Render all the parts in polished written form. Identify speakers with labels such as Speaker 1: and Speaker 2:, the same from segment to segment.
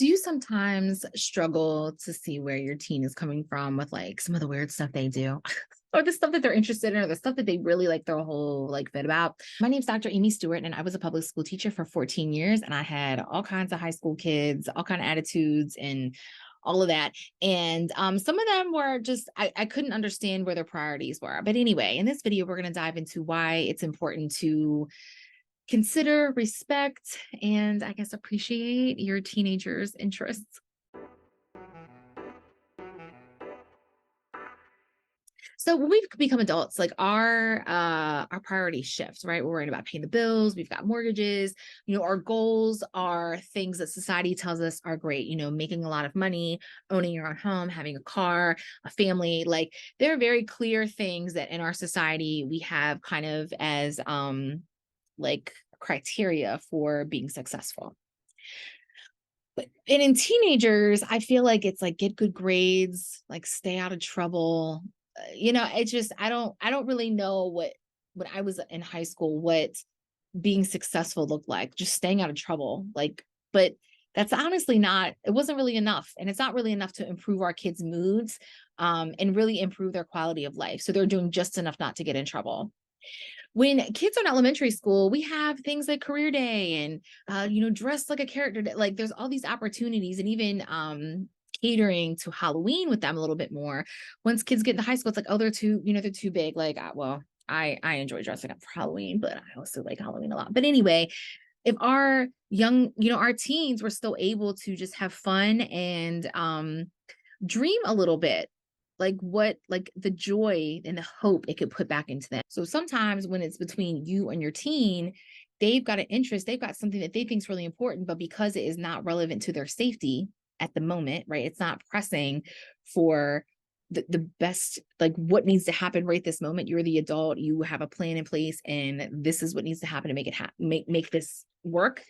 Speaker 1: Do you sometimes struggle to see where your teen is coming from with like some of the weird stuff they do? Or the stuff that they're interested in, or the stuff that they really like their whole like fit about. My name's Dr. Amy Stewart, and I was a public school teacher for 14 years, and I had all kinds of high school kids, all kind of attitudes, and all of that. And some of them were just I couldn't understand where their priorities were. But anyway, in this video, we're going to dive into why it's important to consider, respect, and I guess appreciate your teenager's interests. So when we become adults, like our priorities shift, right? We're worried about paying the bills, we've got mortgages, our goals are things that society tells us are great, making a lot of money, owning your own home, having a car, a family. Like there are very clear things that in our society we have kind of as like criteria for being successful. And in teenagers, I feel like it's like get good grades, like stay out of trouble. It's just I don't really know what when I was in high school what being successful looked like, just staying out of trouble. Like, but that's honestly not, it wasn't really enough. And it's not really enough to improve our kids' moods and really improve their quality of life. So they're doing just enough not to get in trouble. When kids are in elementary school, we have things like career day and dress like a character. Like there's all these opportunities, and even catering to Halloween with them a little bit more. Once kids get into high school, it's like, oh, they're too big. Like, well, I enjoy dressing up for Halloween, but I also like Halloween a lot. But anyway, if our young, our teens were still able to just have fun and dream a little bit, like the joy and the hope it could put back into them. So sometimes when it's between you and your teen, they've got an interest, they've got something that they think is really important, but because it is not relevant to their safety at the moment, right? It's not pressing for the best, like what needs to happen right this moment. You're the adult, you have a plan in place, and this is what needs to happen to make it make this work.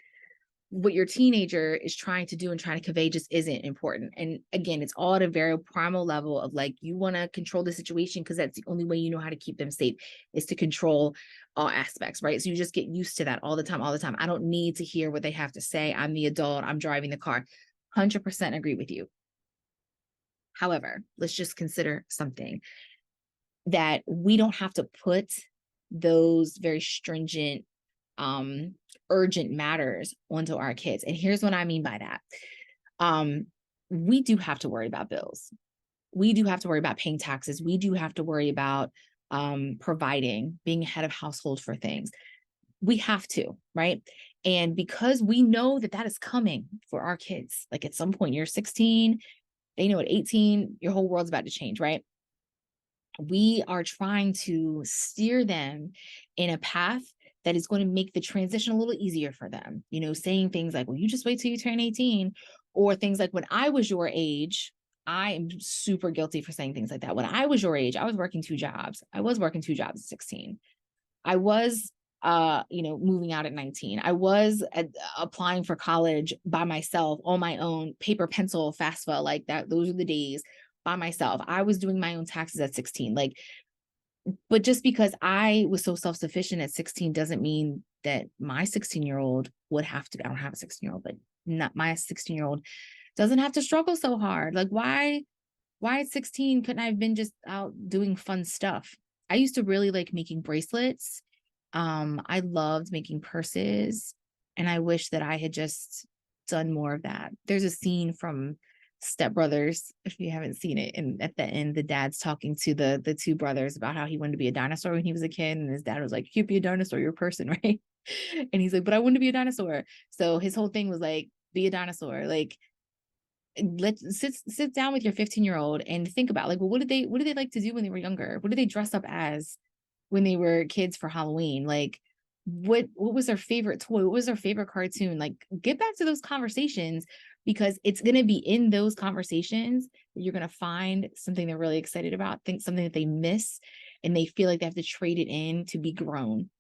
Speaker 1: What your teenager is trying to do and trying to convey just isn't important. And again, it's all at a very primal level of like, you want to control the situation because that's the only way you know how to keep them safe is to control all aspects, right? So you just get used to that all the time, all the time. I don't need to hear what they have to say. I'm the adult, I'm driving the car. 100% agree with you. However, let's just consider something that we don't have to put those very stringent urgent matters onto our kids. And here's what I mean by that. We do have to worry about bills. We do have to worry about paying taxes. We do have to worry about providing, being head of household for things. We have to, right? And because we know that that is coming for our kids, like at some point you're 16, they know at 18, your whole world's about to change, right? We are trying to steer them in a path that is going to make the transition a little easier for them. Saying things like, well, you just wait till you turn 18, or things like, when I was your age, I am super guilty for saying things like that. When I was your age, I was working two jobs. I was working two jobs at 16. I was moving out at 19. I was applying for college by myself on my own, paper, pencil, FAFSA, like that. Those are the days by myself. I was doing my own taxes at 16. Like, but just because I was so self-sufficient at 16 doesn't mean that my 16-year-old would have to. I don't have a 16-year-old, but not my 16-year-old doesn't have to struggle so hard. Like why at 16 couldn't I have been just out doing fun stuff? I used to really like making bracelets. I loved making purses, and I wish that I had just done more of that. There's a scene from Step Brothers, if you haven't seen it, and at the end, the dad's talking to the two brothers about how he wanted to be a dinosaur when he was a kid, and his dad was like, "You can't be a dinosaur, you're a person," right? And he's like, "But I wanted to be a dinosaur." So his whole thing was like, "Be a dinosaur." Like, let's sit down with your 15-year-old and think about like, well, what did they like to do when they were younger? What did they dress up as when they were kids for Halloween? Like, what was their favorite toy? What was their favorite cartoon? Like, get back to those conversations, because it's going to be in those conversations that you're going to find something they're really excited about, think something that they miss, and they feel like they have to trade it in to be grown.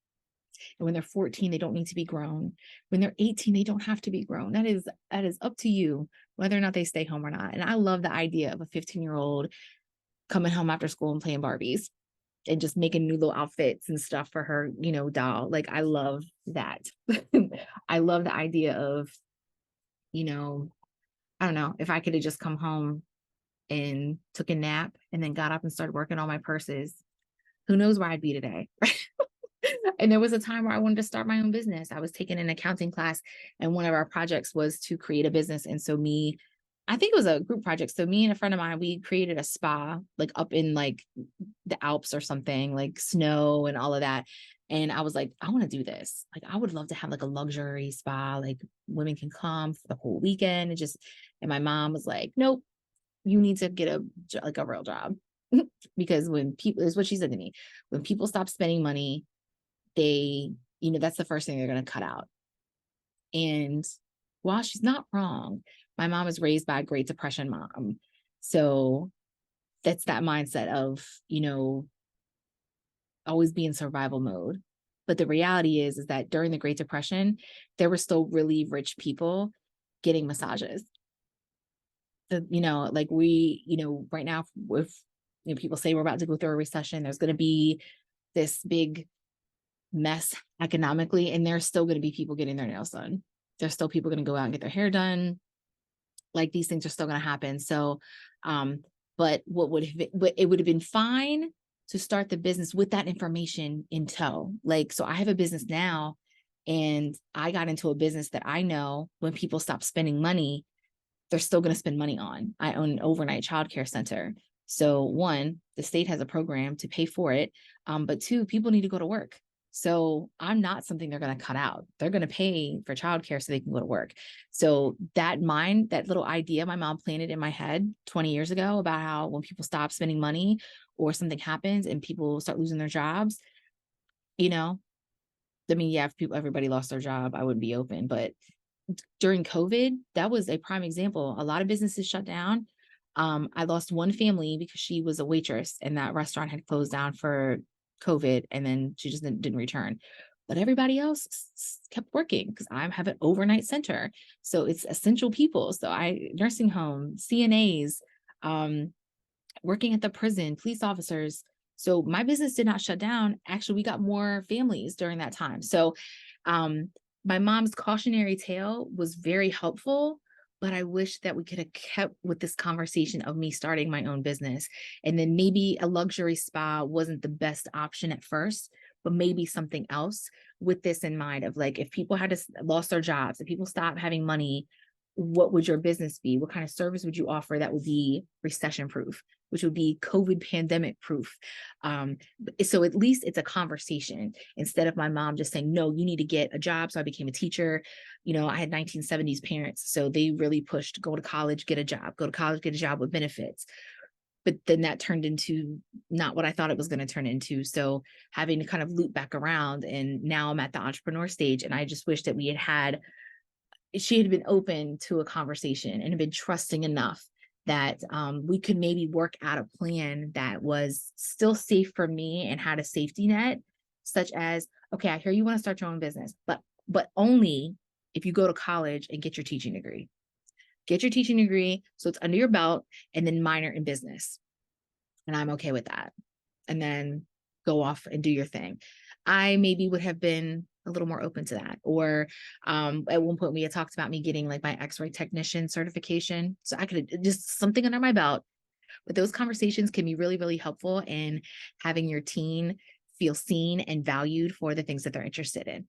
Speaker 1: And when they're 14, they don't need to be grown. When they're 18, they don't have to be grown. That is up to you whether or not they stay home or not. And I love the idea of a 15-year-old coming home after school and playing Barbies and just making new little outfits and stuff for her, doll. Like, I love that. I love the idea of, you know, I don't know, if I could have just come home and took a nap and then got up and started working on my purses, who knows where I'd be today. And there was a time where I wanted to start my own business. I was taking an accounting class, and one of our projects was to create a business. And so I think it was a group project. So me and a friend of mine, we created a spa like up in like the Alps or something, like snow and all of that. And I was like, I want to do this. Like, I would love to have like a luxury spa, like women can come for the whole weekend. And my mom was like, nope, you need to get like a real job. Because when people, is what she said to me, when people stop spending money, they, that's the first thing they're going to cut out. And while she's not wrong, my mom was raised by a Great Depression mom. So that's that mindset of, always be in survival mode. But the reality is that during the Great Depression, there were still really rich people getting massages. Like right now, if people say we're about to go through a recession, there's going to be this big mess economically, and there's still going to be people getting their nails done. There's still people going to go out and get their hair done. Like, these things are still going to happen. So, but it would have been fine to start the business with that information in tow. Like, so I have a business now, and I got into a business that I know when people stop spending money, they're still going to spend money on. I own an overnight childcare center. So one, the state has a program to pay for it. But two, people need to go to work. So I'm not something they're going to cut out. They're going to pay for childcare so they can go to work. So that little idea my mom planted in my head 20 years ago about how when people stop spending money or something happens and people start losing their jobs, yeah, if everybody lost their job, I wouldn't be open. But during COVID, that was a prime example. A lot of businesses shut down. I lost one family because she was a waitress and that restaurant had closed down for COVID, and then she just didn't return. But everybody else kept working because I have an overnight center. So it's essential people. So nursing home, CNAs, working at the prison, police officers. So my business did not shut down. Actually, we got more families during that time. So my mom's cautionary tale was very helpful, but I wish that we could have kept with this conversation of me starting my own business. And then maybe a luxury spa wasn't the best option at first, but maybe something else with this in mind of like, if people had lost their jobs, if people stopped having money, what would your business be? What kind of service would you offer that would be recession proof, which would be COVID pandemic proof? So at least it's a conversation instead of my mom just saying, no, you need to get a job. So I became a teacher. I had 1970s parents. So they really pushed, go to college, get a job, go to college, get a job with benefits. But then that turned into not what I thought it was going to turn into. So having to kind of loop back around, and now I'm at the entrepreneur stage. And I just wish that she had been open to a conversation and had been trusting enough that we could maybe work out a plan that was still safe for me and had a safety net, such as, okay, I hear you want to start your own business, but only if you go to college and get your teaching degree. Get your teaching degree so it's under your belt, and then minor in business. And I'm okay with that. And then go off and do your thing. I maybe would have been a little more open to that. Or at one point we had talked about me getting like my X-ray technician certification. So I could just something under my belt. But those conversations can be really, really helpful in having your teen feel seen and valued for the things that they're interested in.